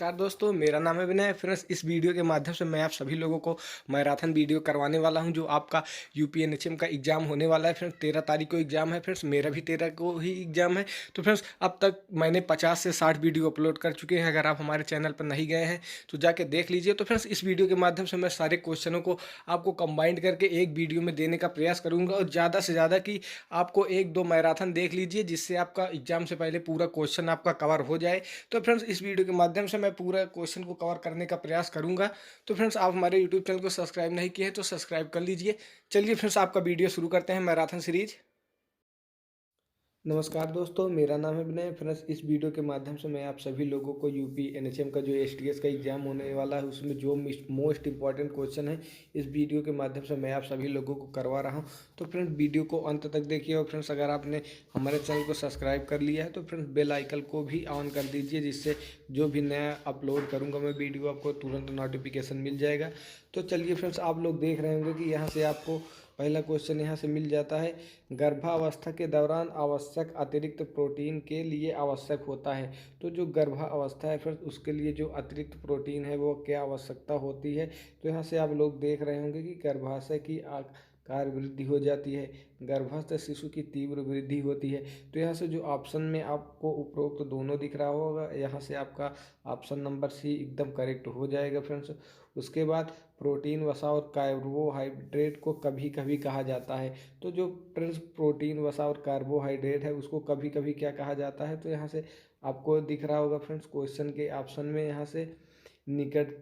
नमस्कार दोस्तों, मेरा नाम है विनय। फ्रेंड्स, इस वीडियो के माध्यम से मैं आप सभी लोगों को मैराथन वीडियो करवाने वाला हूं, जो आपका यूपीएनएचएम का एग्ज़ाम होने वाला है। फ्रेंड्स, 13 तारीख को एग्ज़ाम है। फ्रेंड्स, मेरा भी 13 को ही एग्ज़ाम है। तो फ्रेंड्स, अब तक मैंने 50 से 60 वीडियो अपलोड कर चुके हैं। अगर आप हमारे चैनल पर नहीं गए हैं तो जाके देख लीजिए। तो फ्रेंड्स, इस वीडियो के माध्यम से मैं सारे क्वेश्चनों को आपको कंबाइंड करके एक वीडियो में देने का प्रयास करूँगा, और ज़्यादा से ज़्यादा कि आपको 1-2 मैराथन देख लीजिए, जिससे आपका एग्ज़ाम से पहले पूरा क्वेश्चन आपका कवर हो जाए। तो फ्रेंड्स, इस वीडियो के माध्यम से मैं पूरा क्वेश्चन को कवर करने का प्रयास करूंगा। तो फ्रेंड्स, आप हमारे यूट्यूब चैनल को सब्सक्राइब नहीं किए हैं तो सब्सक्राइब कर लीजिए। चलिए फ्रेंड्स, आपका वीडियो शुरू करते हैं मैराथन सीरीज। नमस्कार दोस्तों, मेरा नाम है विनय। फ्रेंड्स, इस वीडियो के माध्यम से मैं आप सभी लोगों को यूपी एनएचएम का जो एसटीएस का एग्जाम होने वाला है, उसमें जो मोस्ट इंपॉर्टेंट क्वेश्चन है, इस वीडियो के माध्यम से मैं आप सभी लोगों को करवा रहा हूं। तो फ्रेंड्स, वीडियो को अंत तक देखिए। और फ्रेंड्स, अगर आपने हमारे चैनल को सब्सक्राइब कर लिया है तो फ्रेंड्स, बेल आइकन को भी ऑन कर दीजिए, जिससे जो भी नया अपलोड करूँगा मैं वीडियो, आपको तुरंत नोटिफिकेशन मिल जाएगा। तो चलिए फ्रेंड्स, आप लोग देख रहे होंगे कि यहाँ से आपको पहला क्वेश्चन यहाँ से मिल जाता है। गर्भावस्था के दौरान आवश्यक अतिरिक्त प्रोटीन के लिए आवश्यक होता है। तो जो गर्भावस्था है फिर उसके लिए जो अतिरिक्त प्रोटीन है वो क्या आवश्यकता होती है। तो यहाँ से आप लोग देख रहे होंगे कि गर्भाशय की आकार वृद्धि हो जाती है, गर्भस्थ शिशु की तीव्र वृद्धि होती है। तो यहाँ से जो ऑप्शन में आपको उपरोक्त दोनों दिख रहा होगा, यहाँ से आपका ऑप्शन नंबर सी एकदम करेक्ट हो जाएगा फ्रेंड्स। उसके बाद प्रोटीन, वसा और कार्बोहाइड्रेट को कभी कभी कहा जाता है। तो जो प्रोटीन, वसा और कार्बोहाइड्रेट है उसको कभी कभी क्या कहा जाता है। तो यहाँ से आपको दिख रहा होगा फ्रेंड्स, क्वेश्चन के ऑप्शन में यहाँ से निकट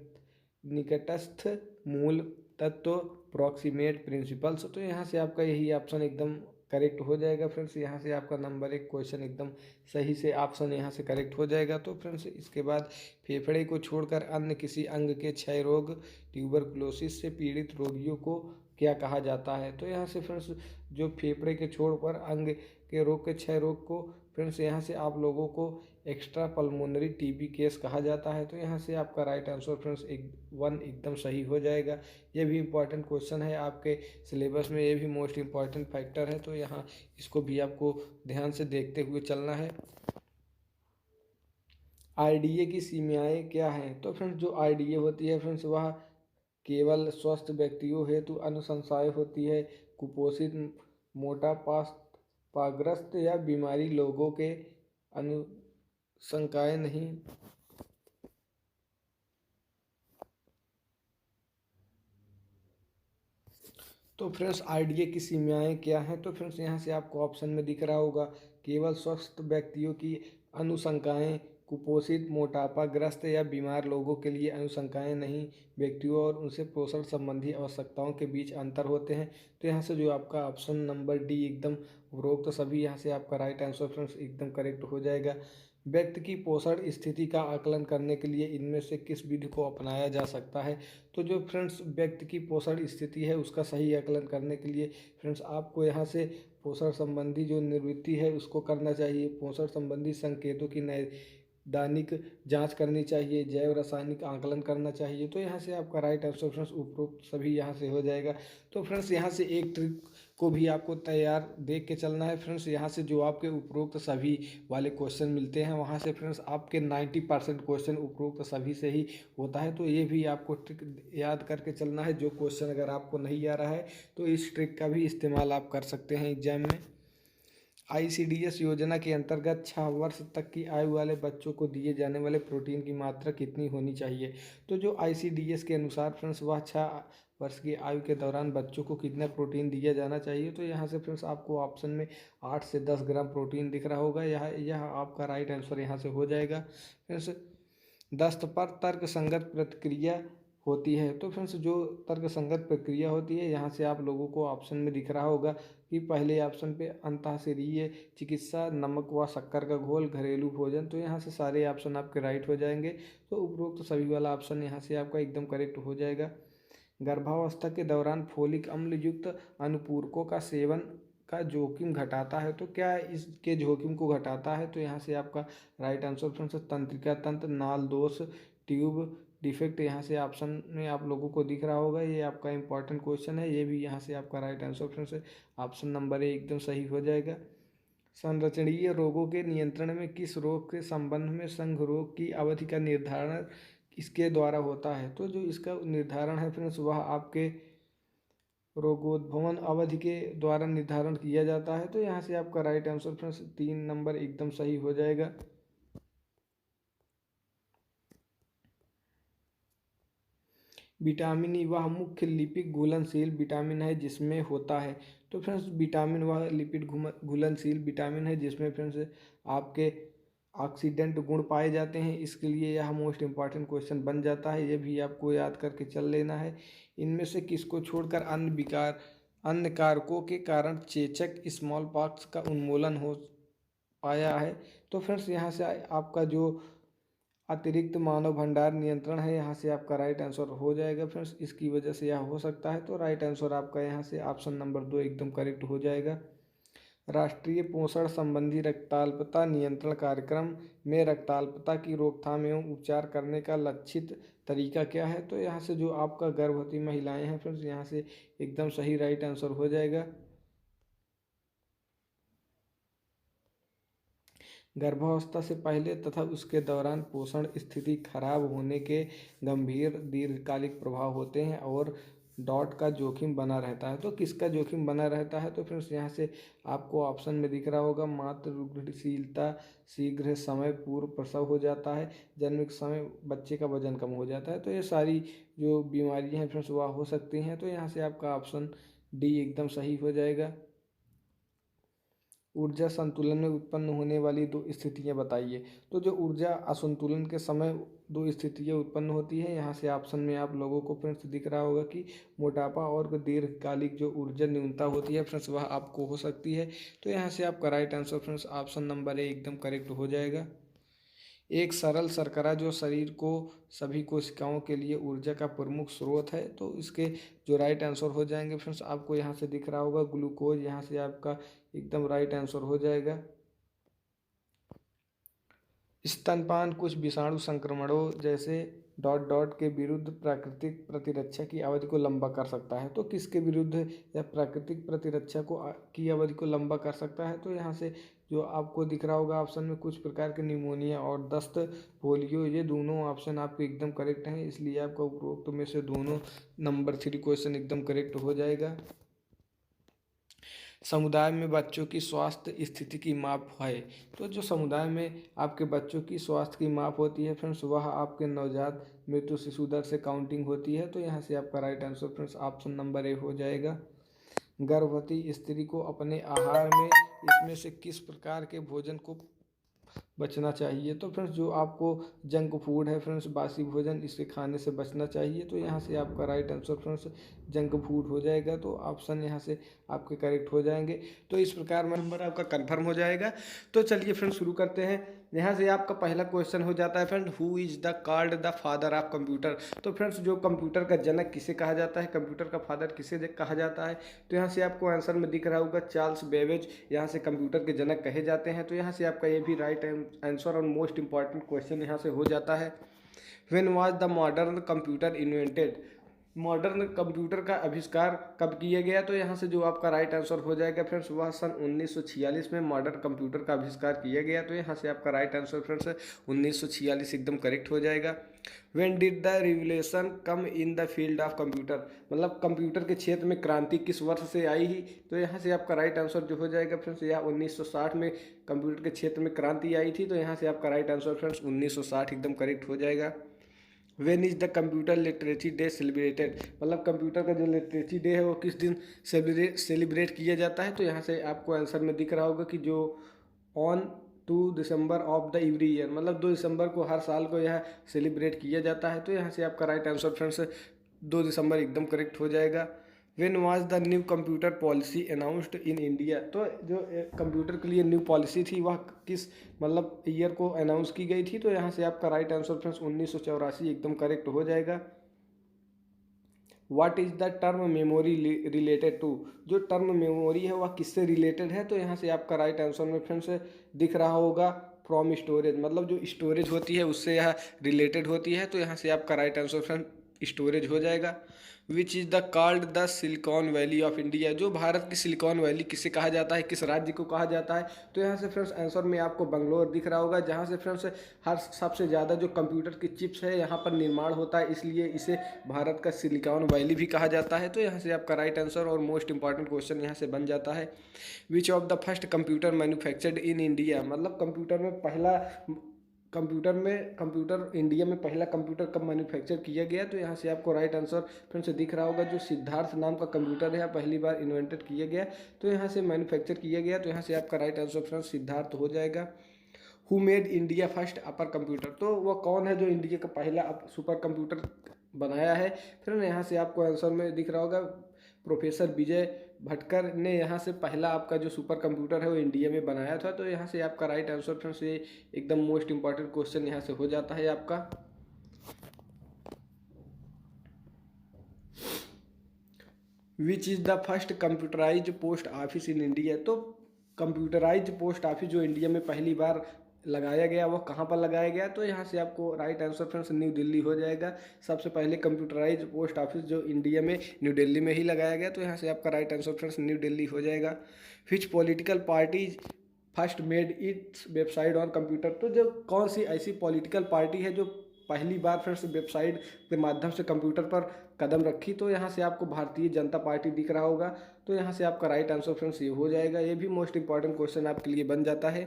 निकटस्थ मूल तत्व, प्रॉक्सिमेट प्रिंसिपल्स। तो यहाँ से आपका यही ऑप्शन एकदम करेक्ट हो जाएगा फ्रेंड्स। यहाँ से आपका नंबर 1 क्वेश्चन एकदम सही से ऑप्शन यहाँ से करेक्ट हो जाएगा। तो फ्रेंड्स, इसके बाद फेफड़े को छोड़कर अन्य किसी अंग के क्षय रोग, ट्यूबरकुलोसिस से पीड़ित रोगियों को क्या कहा जाता है। तो यहाँ से फ्रेंड्स, जो फेफड़े के छोड़कर अंग के रोग के क्षय रोग को फ्रेंड्स, यहाँ से आप लोगों को एक्स्ट्रा पल्मोनरी टीबी केस कहा जाता है। तो यहाँ से आपका राइट आंसर फ्रेंड्स वन एकदम सही हो जाएगा। ये भी इंपॉर्टेंट क्वेश्चन है आपके सिलेबस में, ये भी मोस्ट इंपॉर्टेंट फैक्टर है। तो यहाँ इसको भी आपको ध्यान से देखते हुए चलना है। आईडीए की सीमाएं क्या हैं। तो फ्रेंड्स, जो आईडीए होती है फ्रेंड्स, वह केवल स्वस्थ व्यक्तियों हेतु अनुशंसाएं होती है। कुपोषित, मोटापाग्रस्त या बीमारी लोगों के अनुशंकाएं नहीं। तो फ्रेंड्स, आईडीए की सीमाएं क्या हैं। तो फ्रेंड्स, यहाँ से आपको ऑप्शन में दिख रहा होगा, केवल स्वस्थ व्यक्तियों की अनुशंकाएं, कुपोषित, मोटापाग्रस्त या बीमार लोगों के लिए अनुशंकाएं नहीं, व्यक्तियों और उनसे पोषण संबंधी आवश्यकताओं के बीच अंतर होते हैं। तो यहाँ से जो आपका ऑप्शन नंबर डी एकदम उपरोक्त तो सभी यहाँ से आपका राइट आंसर फ्रेंड्स एकदम करेक्ट हो जाएगा। व्यक्ति की पोषण स्थिति का आकलन करने के लिए इनमें से किस विधि को अपनाया जा सकता है। तो जो फ्रेंड्स, व्यक्ति की पोषण स्थिति है उसका सही आकलन करने के लिए फ्रेंड्स, आपको यहाँ से पोषण संबंधी जो निवृत्ति है उसको करना चाहिए। पोषण संबंधी संकेतों की दैनिक जांच करनी चाहिए, जैव रासायनिक आकलन करना चाहिए। तो यहाँ से आपका राइट आंसर फ्रेंड्स उपरोक्त सभी यहाँ से हो जाएगा। तो फ्रेंड्स, यहाँ से एक ट्रिक को भी आपको तैयार देख के चलना है फ्रेंड्स। यहाँ से जो आपके उपरोक्त सभी वाले क्वेश्चन मिलते हैं, वहाँ से फ्रेंड्स आपके 90% क्वेश्चन उपरोक्त सभी से ही होता है। तो ये भी आपको ट्रिक याद करके चलना है। जो क्वेश्चन अगर आपको नहीं आ रहा है तो इस ट्रिक का भी इस्तेमाल आप कर सकते हैं एग्जाम में। आईसीडीएस योजना के अंतर्गत 6 वर्ष तक की आयु वाले बच्चों को दिए जाने वाले प्रोटीन की मात्रा कितनी होनी चाहिए। तो जो आईसीडीएस के अनुसार फ्रेंड्स, वह 6 वर्ष की आयु के दौरान बच्चों को कितना प्रोटीन दिया जाना चाहिए। तो यहाँ से फ्रेंड्स, आपको ऑप्शन में 8 से 10 ग्राम प्रोटीन दिख रहा होगा। यह आपका राइट आंसर यहाँ से हो जाएगा फ्रेंड्स। दस्त पर तर्क संगत प्रतिक्रिया होती है। तो फ्रेंड्स, जो तर्क संगत प्रक्रिया होती है, यहाँ से आप लोगों को ऑप्शन में दिख रहा होगा कि पहले ऑप्शन पे अंतःशरीय चिकित्सा, नमक व शक्कर का घोल, घरेलू भोजन। तो यहाँ से सारे ऑप्शन आपके राइट हो जाएंगे। तो उपरोक्त तो सभी वाला ऑप्शन यहाँ से आपका एकदम करेक्ट हो जाएगा। गर्भावस्था के दौरान फोलिक अम्ल युक्त अनुपूरकों का सेवन का जोखिम घटाता है। तो क्या इसके जोखिम को घटाता है। तो यहाँ से आपका राइट आंसर फ्रेंड्स, तंत्रिका तंत्र, नाल दोष, ट्यूब डिफेक्ट, यहाँ से ऑप्शन में आप लोगों को दिख रहा होगा। ये आपका इंपॉर्टेंट क्वेश्चन है। ये भी यहाँ से आपका right answer friends option number A एकदम सही हो जाएगा। संरचनीय रोगों के नियंत्रण में किस रोग के संबंध में संघरोग की अवधि का निर्धारण इसके द्वारा होता है? तो जो इसका निर्धारण है फ्रेंड्स वह आपके रोगोद्भवन अवधि के द्वारा निर्धारण किया जाता है। तो यहाँ से आपका राइट आंसर फ्रेंड्स 3 नंबर एकदम सही हो जाएगा। विटामिन ई वह मुख्य लिपिड घुलनशील विटामिन है जिसमें होता है। तो फ्रेंड्स विटामिन वह लिपिड घुलनशील विटामिन है जिसमें फ्रेंड्स आपके ऑक्सीडेंट गुण पाए जाते हैं। इसके लिए यह मोस्ट इंपॉर्टेंट क्वेश्चन बन जाता है, ये भी आपको याद करके चल लेना है। इनमें से किसको छोड़कर अन्य कारकों के कारण चेचक स्मॉल पॉक्स का उन्मूलन हो पाया है? तो फ्रेंड्स यहाँ से आपका जो अतिरिक्त मानव भंडार नियंत्रण है, यहाँ से आपका राइट आंसर हो जाएगा फ्रेंड्स। इसकी वजह से यह हो सकता है। तो राइट आंसर आपका यहाँ से ऑप्शन नंबर 2 एकदम करेक्ट हो जाएगा। राष्ट्रीय पोषण संबंधी रक्ताल्पता नियंत्रण कार्यक्रम में रक्ताल्पता की रोकथाम एवं उपचार करने का लक्षित तरीका क्या है? तो यहाँ से जो आपका गर्भवती महिलाएं हैं फ्रेंड्स, यहाँ से एकदम सही राइट आंसर हो जाएगा। गर्भावस्था से पहले तथा उसके दौरान पोषण स्थिति खराब होने के गंभीर दीर्घकालिक प्रभाव होते हैं और डॉट का जोखिम बना रहता है। तो किसका जोखिम बना रहता है? तो फ्रेंड्स यहाँ से आपको ऑप्शन में दिख रहा होगा, मातृगुणशीलता, शीघ्र समय पूर्व प्रसव हो जाता है, जन्म के समय बच्चे का वजन कम हो जाता है। तो ये सारी जो बीमारियाँ हैं फ्रेंड्स वह हो सकती हैं। तो यहाँ से आपका ऑप्शन डी एकदम सही हो जाएगा। ऊर्जा संतुलन में उत्पन्न होने वाली 2 स्थितियां बताइए। तो जो ऊर्जा असंतुलन के समय 2 स्थितियां उत्पन्न होती है, यहाँ से ऑप्शन में आप लोगों को फ्रेंड्स दिख रहा होगा कि मोटापा और दीर्घकालिक जो ऊर्जा न्यूनता होती है फ्रेंड्स वह आपको हो सकती है। तो यहाँ से आपका right answer friends option number A एकदम करेक्ट हो जाएगा। एक सरल शर्करा जो शरीर को सभी कोशिकाओं के लिए ऊर्जा का प्रमुख स्रोत है। तो इसके जो राइट आंसर हो जाएंगे फ्रेंड्स, आपको यहाँ से दिख रहा होगा ग्लूकोज, यहाँ से आपका एकदम राइट आंसर हो जाएगा। स्तनपान कुछ विषाणु संक्रमणों जैसे डॉट डॉट के विरुद्ध प्राकृतिक प्रतिरक्षा की अवधि को लंबा कर सकता है। तो किसके विरुद्ध या प्राकृतिक प्रतिरक्षा को की अवधि को लंबा कर सकता है? तो यहाँ से जो आपको दिख रहा होगा ऑप्शन में, कुछ प्रकार के निमोनिया और दस्त, पोलियो, ये दोनों ऑप्शन आपके एकदम करेक्ट हैं। इसलिए आपका उपरोक्त में से दोनों नंबर 3 क्वेश्चन एकदम करेक्ट हो जाएगा। समुदाय में बच्चों की स्वास्थ्य स्थिति की माप है। तो जो समुदाय में आपके बच्चों की स्वास्थ्य की माप होती है फ्रेंड्स, वह आपके नवजात मृत्यु शिशु दर से काउंटिंग होती है। तो यहाँ से आपका right answer friends option number A हो जाएगा। गर्भवती स्त्री को अपने आहार में इसमें से किस प्रकार के भोजन को बचना चाहिए? तो फ्रेंड्स जो आपको जंक फूड है फ्रेंड्स, बासी भोजन, इसके खाने से बचना चाहिए। तो यहाँ से आपका right answer friends junk food हो जाएगा। तो ऑप्शन यहाँ से आपके करेक्ट हो जाएंगे। तो इस प्रकार में नंबर आपका कंफर्म हो जाएगा। तो चलिए फ्रेंड्स शुरू करते हैं। यहाँ से आपका पहला क्वेश्चन हो जाता है friend, who is the called the father of computer? तो फ्रेंड्स जो कंप्यूटर का जनक किसे कहा जाता है, कंप्यूटर का फादर किसे कहा जाता है? तो यहाँ से आपको आंसर में दिख रहा होगा चार्ल्स बेबेज, यहाँ से कंप्यूटर के जनक कहे जाते हैं। तो यहाँ से आपका ये भी राइट आंसर और मोस्ट इंपॉर्टेंट क्वेश्चन यहाँ से हो जाता है। When was the modern computer invented? Modern computer का आविष्कार कब किया गया? तो यहाँ से जो आपका राइट आंसर हो जाएगा फ्रेंड्स, वह सन 1946 में मॉडर्न कंप्यूटर का आविष्कार किया गया। तो यहाँ से आपका राइट आंसर फ्रेंड्स 1946 एकदम करेक्ट हो जाएगा। When did the revolution come in the field of computer? मतलब कंप्यूटर के क्षेत्र में क्रांति किस वर्ष से आई ही? तो यहाँ से आपका राइट आंसर जो हो जाएगा फ्रेंड्स, यह 1960 में कंप्यूटर के क्षेत्र में क्रांति आई थी। तो यहाँ से आपका राइट आंसर फ्रेंड्स 1960 एकदम करेक्ट हो जाएगा। When is the computer literacy day celebrated? मतलब कंप्यूटर का जो लिटरेसी डे है वो किस दिन सेलिब्रेट किया जाता है? तो यहाँ से आपको आंसर में दिख रहा होगा कि जो on 2 December of the every year, मतलब 2 दिसंबर को हर साल को यह सेलिब्रेट किया जाता है। तो यहाँ से आपका राइट आंसर फ्रेंड्स 2 दिसंबर एकदम करेक्ट हो जाएगा। When was the new computer policy announced in India? तो जो कंप्यूटर के लिए न्यू पॉलिसी थी वह किस मतलब ईयर को अनाउंस की गई थी? तो यहाँ से आपका राइट आंसर फ्रेंड्स 1984 एकदम करेक्ट हो जाएगा। What is the term memory related to? जो टर्म मेमोरी है वह किससे रिलेटेड है? तो यहाँ से आपका राइट आंसर में फ्रेंड्स दिख रहा होगा फ्रॉम स्टोरेज, मतलब जो स्टोरेज होती है उससे यह रिलेटेड होती है। तो यहाँ से आपका राइट आंसर फ्रेंड स्टोरेज हो जाएगा। Which is the called the silicon valley of India, जो भारत की सिलिकॉन वैली किसे कहा जाता है, किस राज्य को कहा जाता है? तो यहाँ से फ्रेंड्स आंसर में आपको बंगलोर दिख रहा होगा, जहाँ से फ्रेंड्स हर सबसे ज़्यादा जो कंप्यूटर की चिप्स है यहाँ पर निर्माण होता है, इसलिए इसे भारत का सिलिकॉन वैली भी कहा जाता है। तो यहाँ से आपका राइट आंसर और मोस्ट इंपॉर्टेंट क्वेश्चन यहाँ से बन जाता है। Which of the first computer manufactured in India, मतलब कंप्यूटर इंडिया में पहला कंप्यूटर कब मैन्युफैक्चर किया गया? तो यहाँ से आपको राइट आंसर फिर से दिख रहा होगा, जो सिद्धार्थ नाम का कंप्यूटर है पहली बार इन्वेंटेड किया गया, तो यहाँ से मैन्युफैक्चर किया गया। तो यहाँ से आपका राइट आंसर फ्रेंड्स सिद्धार्थ हो जाएगा। Who made India first upper computer, तो वह कौन है जो इंडिया का पहला सुपर कंप्यूटर बनाया है? फिर यहाँ से आपको आंसर में दिख रहा होगा, प्रोफेसर विजय भटकर ने यहाँ से पहला आपका जो सुपर कंप्यूटर है वो इंडिया में बनाया था। तो यहाँ से आपका राइट आंसर फिर से एकदम मोस्ट इंपॉर्टेंट क्वेश्चन यहाँ से हो जाता है आपका। Which is the first computerize post office in India, तो कंप्यूटराइज पोस्ट ऑफिस जो इंडिया में पहली बार लगाया गया वो कहाँ पर लगाया गया? तो यहाँ से आपको right answer friends new Delhi हो जाएगा। सबसे पहले कंप्यूटराइज पोस्ट ऑफिस जो इंडिया में न्यू दिल्ली में ही लगाया गया। तो यहाँ से आपका right answer friends new Delhi हो जाएगा। विच political party first made its website on computer, तो जो कौन सी ऐसी पॉलिटिकल पार्टी है जो पहली बार फ्रेंड्स वेबसाइट के माध्यम से कंप्यूटर पर कदम रखी? तो यहाँ से आपको भारतीय जनता पार्टी दिख रहा होगा। तो यहाँ से आपका राइट आंसर फ्रेंड्स ये हो जाएगा। ये भी मोस्ट इंपॉर्टेंट क्वेश्चन आपके लिए बन जाता है।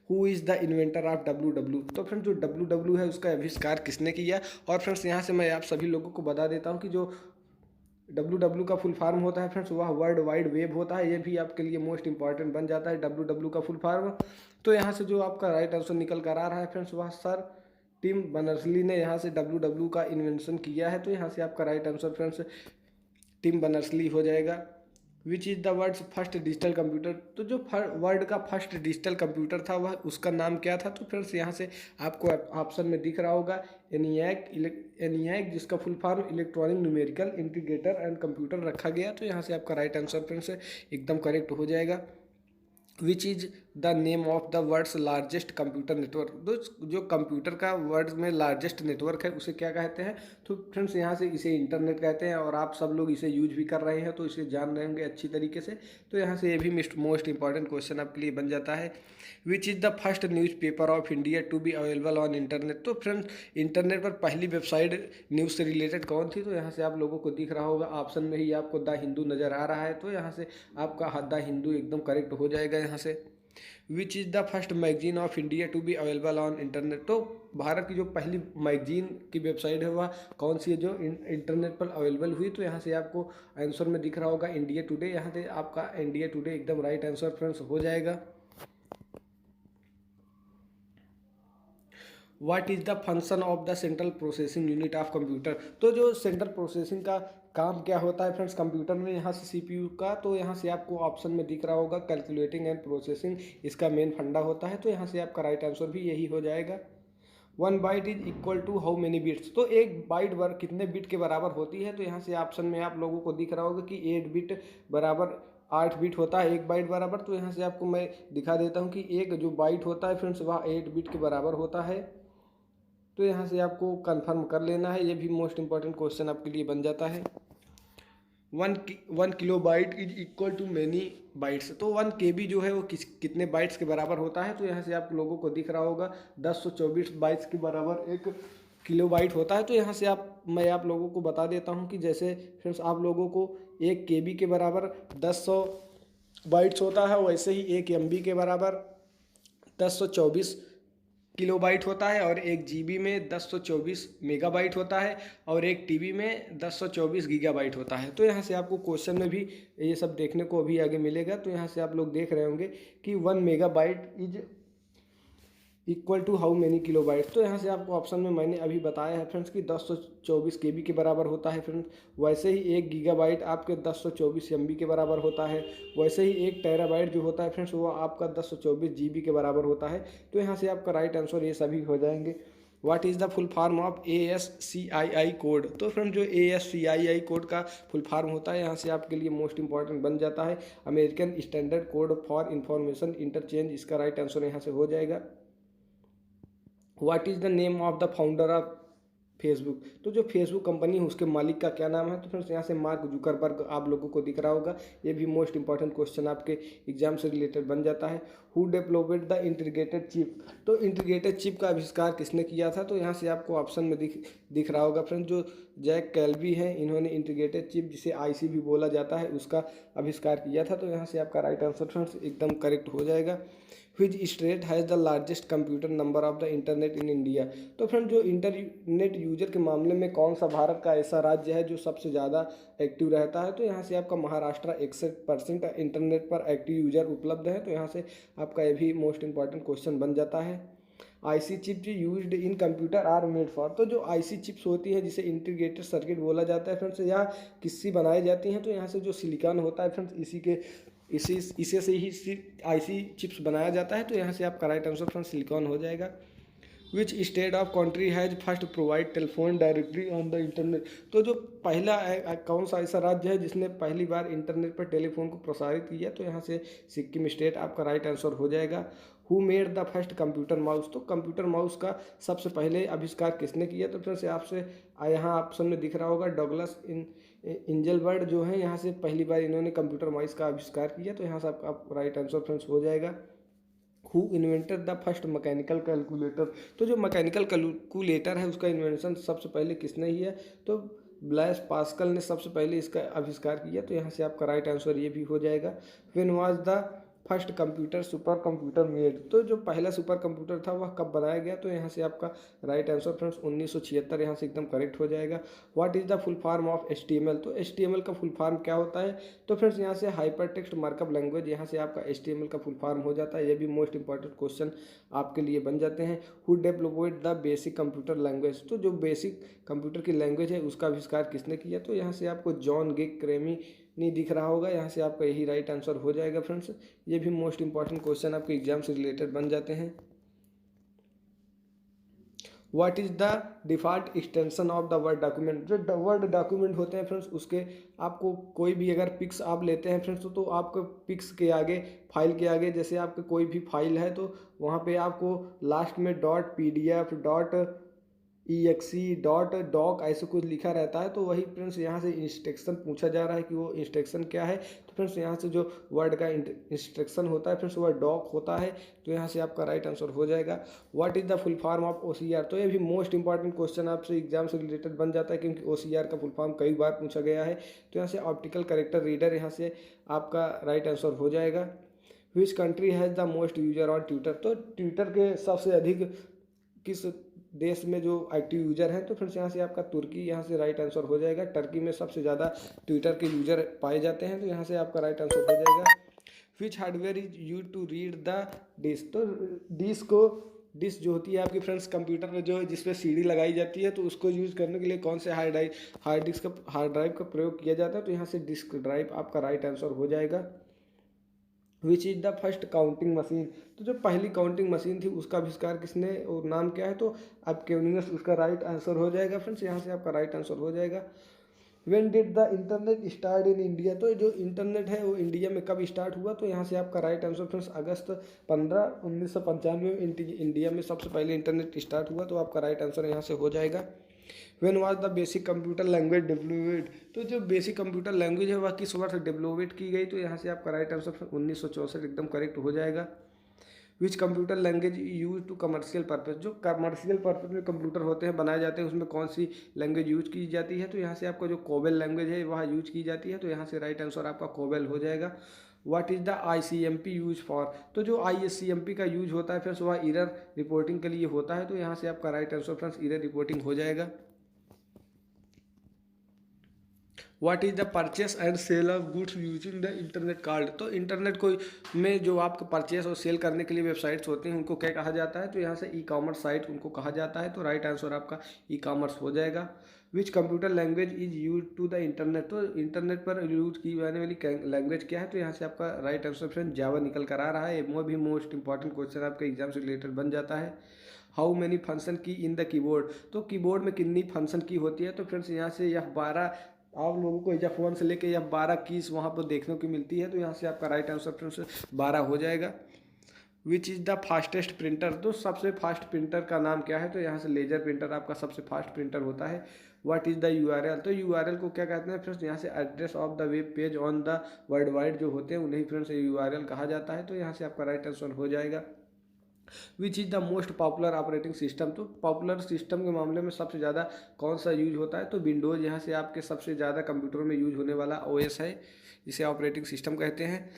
Who is the inventor of WW, तो फ्रेंड्स जो WW है उसका आविष्कार किसने किया? और फ्रेंड्स यहाँ से मैं आप सभी लोगों को बता देता हूँ कि जो WW का फुल फार्म होता है फ्रेंड्स वह वर्ल्ड वाइड वेब होता है। ये भी आपके लिए मोस्ट इंपॉर्टेंट बन जाता है WW का फुल फार्म। तो यहाँ से जो आपका राइट आंसर निकल कर आ रहा है फ्रेंड्स वह सर टिम बर्नर्स-ली ने यहाँ से WW का इन्वेंशन किया है। तो यहाँ से आपका right answer friends Tim Berners Lee हो जाएगा। Which is the world's first digital computer, तो जो वर्ल्ड का फर्स्ट डिजिटल कंप्यूटर था वह उसका नाम क्या था? तो फ्रेंड्स यहाँ से आपको ऑप्शन में दिख रहा होगा एनियाक, जिसका full form electronic numerical integrator and computer रखा गया। तो यहाँ से आपका राइट आंसर फ्रेंड्स एकदम करेक्ट हो जाएगा। Which is the name of the world's largest computer network, तो जो कंप्यूटर का वर्ल्ड में लार्जेस्ट नेटवर्क है उसे क्या कहते हैं? तो फ्रेंड्स यहाँ से इसे इंटरनेट कहते हैं और आप सब लोग इसे यूज भी कर रहे हैं तो इसे जान रहे होंगे अच्छी तरीके से। तो यहाँ से ये भी मोस्ट इंपॉर्टेंट क्वेश्चन आपके लिए बन जाता है। Which is the first newspaper of India to be available on internet, तो फ्रेंड्स इंटरनेट पर पहली वेबसाइट न्यूज़ से रिलेटेड कौन थी? तो यहाँ से आप लोगों को दिख रहा होगा, ऑप्शन में ही आपको द हिंदू नज़र आ रहा है। तो यहाँ से आपका द हिंदू एकदम करेक्ट हो जाएगा यहाँ से। Which is the first magazine of India to be available on internet, तो भारत की जो पहली मैगजीन की वेबसाइट है वह कौन सी है जो इंटरनेट पर अवेलेबल हुई? तो यहाँ से आपको आंसर में दिख रहा होगा इंडिया टुडे। यहाँ से आपका इंडिया टुडे एकदम राइट आंसर फ्रेंड्स हो जाएगा। What is the function of the central processing unit of computer, तो जो सेंट्रल प्रोसेसिंग का काम क्या होता है फ्रेंड्स कंप्यूटर में? यहाँ से CPU का, तो यहाँ से आपको ऑप्शन में दिख रहा होगा कैलकुलेटिंग एंड प्रोसेसिंग इसका मेन फंडा होता है। तो यहाँ से आपका राइट आंसर भी यही हो जाएगा। 1 byte is equal to how many bits, तो एक बाइट कितने बिट के बराबर होती है? तो यहाँ से ऑप्शन में आप लोगों को दिख रहा होगा कि 8 बिट बराबर 8 बिट होता है एक बाइट बराबर। तो यहाँ से आपको मैं दिखा देता हूँ कि एक जो बाइट होता है फ्रेंड्स वह 8 बिट के बराबर होता है। तो यहाँ से आपको कंफर्म कर लेना है। ये भी मोस्ट इंपॉर्टेंट क्वेश्चन आपके लिए बन जाता है। 1 kilo byte is equal to many bytes, तो 1 KB जो है वो कितने बाइट्स के बराबर होता है? तो यहाँ से आप लोगों को दिख रहा होगा 1024 बाइट्स के बराबर 1 किलो बाइट होता है। तो यहाँ से मैं आप लोगों को बता देता हूँ कि जैसे फ्रेंड्स आप लोगों को 1 KB के बराबर 10 बाइट्स होता है, वैसे ही 1 MB के बराबर 1024 किलोबाइट होता है, और 1 GB में 1024 मेगाबाइट होता है, और 1 TB में 1024 गीगाबाइट होता है। तो यहाँ से आपको क्वेश्चन में भी ये सब देखने को अभी आगे मिलेगा। तो यहाँ से आप लोग देख रहे होंगे कि 1 megabyte is equal to how many kilobyte. तो यहाँ से आपको ऑप्शन में मैंने अभी बताया है फ्रेंड्स कि 1024 KB के बराबर होता है फ्रेंड्स। वैसे ही 1 गीगाबाइट आपके 1024 MB के बराबर होता है। वैसे ही 1 टेराबाइट जो होता है फ्रेंड्स वो आपका 1024 GB के बराबर होता है। तो यहाँ से आपका राइट आंसर ये सभी हो जाएंगे। What is the full form of ASCII code, तो फ्रेंड जो ASCII कोड का फुल फॉर्म होता है यहाँ से आपके लिए मोस्ट इंपॉर्टेंट बन जाता है American standard code for information interchange. इसका राइट आंसर यहाँ से हो जाएगा। What is the name of the founder of Facebook. तो जो फेसबुक कंपनी है उसके मालिक का क्या नाम है? तो फ्रेंड्स यहाँ से मार्क जुकरबर्ग आप लोगों को दिख रहा होगा। ये भी मोस्ट इंपॉर्टेंट क्वेश्चन आपके एग्जाम से रिलेटेड बन जाता है। Who developed the integrated chip? तो इंटीग्रेटेड चिप का आविष्कार किसने किया था? तो यहाँ से आपको ऑप्शन में दिख रहा होगा फ्रेंड्स, जो जैक कैल्वी है, इन्होंने इंटीग्रेटेड चिप जिसे आईसी भी बोला जाता है उसका आविष्कार किया था। तो यहाँ से आपका राइट आंसर फ्रेंड्स एकदम करेक्ट हो जाएगा। Which state has the largest computer number of the internet in India? तो फ्रेंड जो इंटरनेट यूजर के मामले में कौन सा भारत का ऐसा राज्य है जो सबसे ज़्यादा एक्टिव रहता है? तो यहाँ से आपका महाराष्ट्र 61% इंटरनेट पर एक्टिव यूजर उपलब्ध है। तो यहाँ से आपका ये भी मोस्ट इंपॉर्टेंट क्वेश्चन बन जाता है। IC chips used in computer are made for? तो जो आईसी चिप्स होती हैं जिसे इंटीग्रेटेड सर्किट बोला जाता है फ्रेंड्स, या किससे बनाई जाती हैं? तो यहाँ से जो सिलिकॉन होता है फ्रेंड्स, इसे से ही आईसी चिप्स बनाया जाता है। तो यहाँ से आपका राइट आंसर फ्रेंड्स सिलिकॉन हो जाएगा। Which state of country has first provide telephone directly on the internet? तो जो पहला कौन सा ऐसा राज्य है जिसने पहली बार इंटरनेट पर टेलीफोन को प्रसारित किया? तो यहाँ से सिक्किम स्टेट आपका राइट आंसर हो जाएगा। Who made the first computer mouse? तो कंप्यूटर माउस का सबसे पहले आविष्कार किसने किया? तो फिर से आपसे यहाँ ऑप्शन में दिख रहा होगा डगलस इंजलबर्ट जो है, यहाँ से पहली बार इन्होंने कंप्यूटर माउस का आविष्कार किया। तो यहाँ से आपका राइट आंसर फ्रेंड्स हो जाएगा। Who invented the first mechanical calculator? तो जो मैकेनिकल कैलकुलेटर है उसका इन्वेंशन सबसे पहले किसने किया? तो ब्लैस पास्कल ने सबसे पहले इसका आविष्कार किया। तो यहाँ से आपका राइट आंसर ये भी हो जाएगा। When was the first computer super computer made? तो जो पहला सुपर कंप्यूटर था वह कब बनाया गया? तो यहाँ से आपका राइट आंसर फ्रेंड्स 1976 यहाँ से एकदम करेक्ट हो जाएगा। What is the full form of HTML? तो HTML का फुल फॉर्म क्या होता है? तो फ्रेंड्स यहाँ से हाइपर टेक्स्ट मार्कअप लैंग्वेज, यहाँ से आपका HTML का फुल फॉर्म हो जाता है। ये भी मोस्ट इंपॉर्टेंट क्वेश्चन आपके लिए बन जाते हैं। Who developed the basic computer language? तो जो बेसिक कंप्यूटर की लैंग्वेज है उसका आविष्कार किसने किया? तो यहाँ से आपको जॉन गे क्रेमी नहीं दिख रहा होगा। यहाँ से आपका यही राइट आंसर हो जाएगा फ्रेंड्स। ये भी मोस्ट इंपॉर्टेंट क्वेश्चन आपके एग्जाम से रिलेटेड बन जाते हैं। What is the default extension of the word document? जो वर्ड डॉक्यूमेंट होते हैं फ्रेंड्स उसके आपको कोई भी अगर पिक्स आप लेते हैं फ्रेंड्स, तो आपको पिक्स के आगे, फाइल के आगे, जैसे आपके कोई भी फाइल है तो वहाँ पे आपको लास्ट में .pdf .exe .doc ऐसे कुछ लिखा रहता है। तो वही फ्रेंड्स यहाँ से इंस्ट्रक्शन पूछा जा रहा है कि वो इंस्ट्रक्शन क्या है? तो फ्रेंड्स यहाँ से जो वर्ड का इंस्ट्रक्शन होता है फ्रेंड्स वह डॉक होता है। तो यहाँ से आपका राइट आंसर हो जाएगा। What is the full form of OCR? तो ये भी मोस्ट इंपॉर्टेंट क्वेश्चन आपसे एग्जाम से रिलेटेड बन जाता है, क्योंकि OCR का फुल फॉर्म कई बार पूछा गया है। तो यहाँ से ऑप्टिकल कैरेक्टर रीडर, यहाँ से आपका राइट आंसर हो जाएगा। Which country has the most user on Twitter? तो ट्विटर के सबसे अधिक किस देश में जो एक्टिव यूजर हैं? तो फ्रेंड्स यहाँ से आपका तुर्की, यहाँ से राइट आंसर हो जाएगा। टर्की में सबसे ज़्यादा ट्विटर के यूजर पाए जाते हैं। तो यहाँ से आपका राइट आंसर हो जाएगा। Which hardware is use to read the disk? तो डिस्क जो होती है आपकी फ्रेंड्स कंप्यूटर में जो जिसपे CD लगाई जाती है, तो उसको यूज़ करने के लिए कौन से हार्ड ड्राइव का प्रयोग किया जाता है? तो यहाँ से डिस्क ड्राइव आपका राइट आंसर हो जाएगा। Which is the first counting machine? तो जो पहली काउंटिंग मशीन थी उसका आविष्कार किसने और नाम क्या है? तो अब केविनियस उसका राइट आंसर हो जाएगा फ्रेंड्स। यहाँ से आपका राइट आंसर हो जाएगा। When did the internet start in India? तो जो इंटरनेट है वो इंडिया में कब स्टार्ट हुआ? तो यहाँ से आपका राइट आंसर फ्रेंड्स अगस्त 15 1995 में इंडिया में सबसे पहले इंटरनेट स्टार्ट हुआ। तो आपका राइट आंसर यहाँ से हो जाएगा। When was the basic computer language developed? तो जो बेसिक कंप्यूटर लैंग्वेज है वह किस वर्ष डेवलप्ड की गई? तो यहाँ से आपका राइट आंसर 1964 एकदम करेक्ट हो जाएगा। Which computer language use to commercial purpose? जो कमर्शियल पर्पज में कंप्यूटर होते हैं, बनाए जाते हैं, उसमें कौन सी लैंग्वेज यूज की जाती है? तो यहाँ से आपका जो कोबेल लैंग्वेज है वह यूज की जाती है। तो यहाँ से राइट आंसर आपका कोबेल हो जाएगा। What is the ICMP use for? तो जो ICMP का यूज होता है फ्रेंड्स वह एरर रिपोर्टिंग के लिए होता है। तो यहाँ से आपका right answer friends error reporting हो जाएगा। What is the purchase and sale of goods using the internet card? तो इंटरनेट को में जो आपको परचेस और सेल करने के लिए वेबसाइट्स होती हैं उनको क्या कहा जाता है? तो यहाँ से E-कॉमर्स साइट उनको कहा जाता है। तो राइट आंसर आपका E-कॉमर्स हो जाएगा। Which computer language is use to the internet? तो इंटरनेट पर यूज की जाने वाली लैंग्वेज क्या है? तो यहाँ से आपका राइट आंसर फ्रेंड जावा निकल कर आ रहा है। वो भी मोस्ट इंपॉर्टेंट क्वेश्चन आपके एग्जाम से रिलेटेड बन जाता है। हाउ मैनी फंक्शन की इन द कीबोर्ड? तो कीबोर्ड में कितनी फंक्शन की होती है? तो फ्रेंड्स यहाँ से F12 आप लोगों को F1 से लेके F12 कीज वहाँ पर देखने को मिलती है। तो यहाँ से आपका राइट आंसर फ्रेंड्स 12 हो जाएगा। Which is the fastest printer, तो सबसे फास्ट प्रिंटर का नाम क्या है? तो यहाँ से लेजर प्रिंटर आपका सबसे फास्ट प्रिंटर होता है। व्हाट इज़ द यूआरएल, तो यूआरएल को क्या कहते हैं फ्रेंड्स? यहाँ से address of the web page on the world wide जो होते हैं उन्हें फ्रेंड्स यूआरएल कहा जाता है। तो यहाँ से आपका राइट आंसर हो जाएगा। Which is the most popular operating system, तो पॉपुलर सिस्टम के मामले में सबसे ज़्यादा कौन सा यूज होता है? तो विंडोज़ यहाँ से आपके सबसे ज़्यादा कंप्यूटरों में यूज होने वाला ओएस है, इसे ऑपरेटिंग सिस्टम कहते हैं।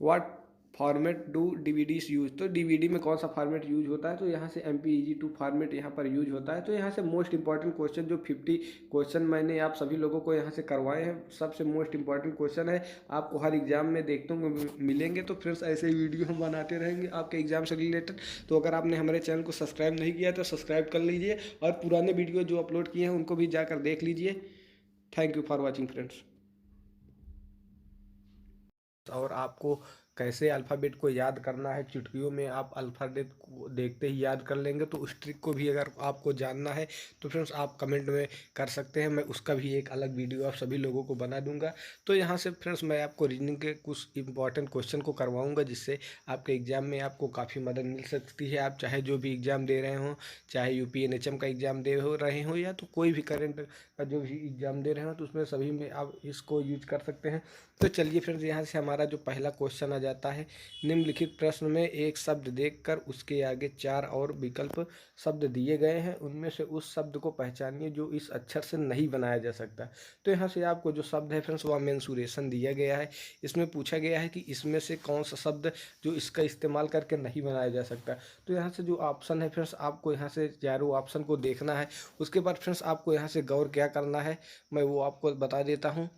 What format do DVDs use, तो डीवीडी में कौन सा फॉर्मेट यूज होता है? तो यहाँ से MPEG 2 फॉर्मेट यहाँ पर यूज होता है। तो यहाँ से मोस्ट इंपॉर्टेंट क्वेश्चन जो 50 क्वेश्चन मैंने आप सभी लोगों को यहाँ से करवाए हैं, सबसे मोस्ट इंपॉर्टेंट क्वेश्चन है, आपको हर एग्जाम में देखते होंगे मिलेंगे। तो फ्रेंड्स ऐसे ही वीडियो हम बनाते रहेंगे आपके एग्जाम से रिलेटेड। तो अगर आपने हमारे चैनल को सब्सक्राइब नहीं किया तो सब्सक्राइब कर लीजिए और पुराने वीडियो जो अपलोड किए हैं उनको भी जाकर देख लीजिए। Thank you for watching friends. और आपको कैसे अल्फ़ाबेट को याद करना है, चुटकियों में आप अल्फ़ाबेट को देखते ही याद कर लेंगे। तो उस ट्रिक को भी अगर आपको जानना है तो फ्रेंड्स आप कमेंट में कर सकते हैं, मैं उसका भी एक अलग वीडियो आप सभी लोगों को बना दूंगा। तो यहाँ से फ्रेंड्स मैं आपको रीजनिंग के कुछ इंपॉर्टेंट क्वेश्चन को करवाऊँगा, जिससे आपके एग्ज़ाम में आपको काफ़ी मदद मिल सकती है। आप चाहे जो भी एग्ज़ाम दे रहे हों, चाहे UPNHM का एग्ज़ाम दे रहे हों या तो कोई भी करेंट का जो भी एग्ज़ाम दे रहे हो, तो उसमें सभी में आप इसको यूज कर सकते हैं। तो चलिए फ्रेंड्स यहाँ से हमारा जो पहला क्वेश्चन आ जाता है, निम्नलिखित प्रश्न में एक शब्द देखकर उसके आगे 4 और विकल्प शब्द दिए गए हैं, उनमें से उस शब्द को पहचानिए जो इस अक्षर से नहीं बनाया जा सकता। तो यहाँ से आपको जो शब्द है फ्रेंड्स वह मेंसुरेशन दिया गया है। इसमें पूछा गया है कि इसमें से कौन सा शब्द जो इसका इस्तेमाल करके नहीं बनाया जा सकता। तो यहाँ से जो ऑप्शन है फ्रेंड्स आपको यहाँ से चारों ऑप्शन को देखना है। उसके बाद फ्रेंड्स आपको यहाँ से गौर क्या करना है, मैं वो आपको बता देता हूँ।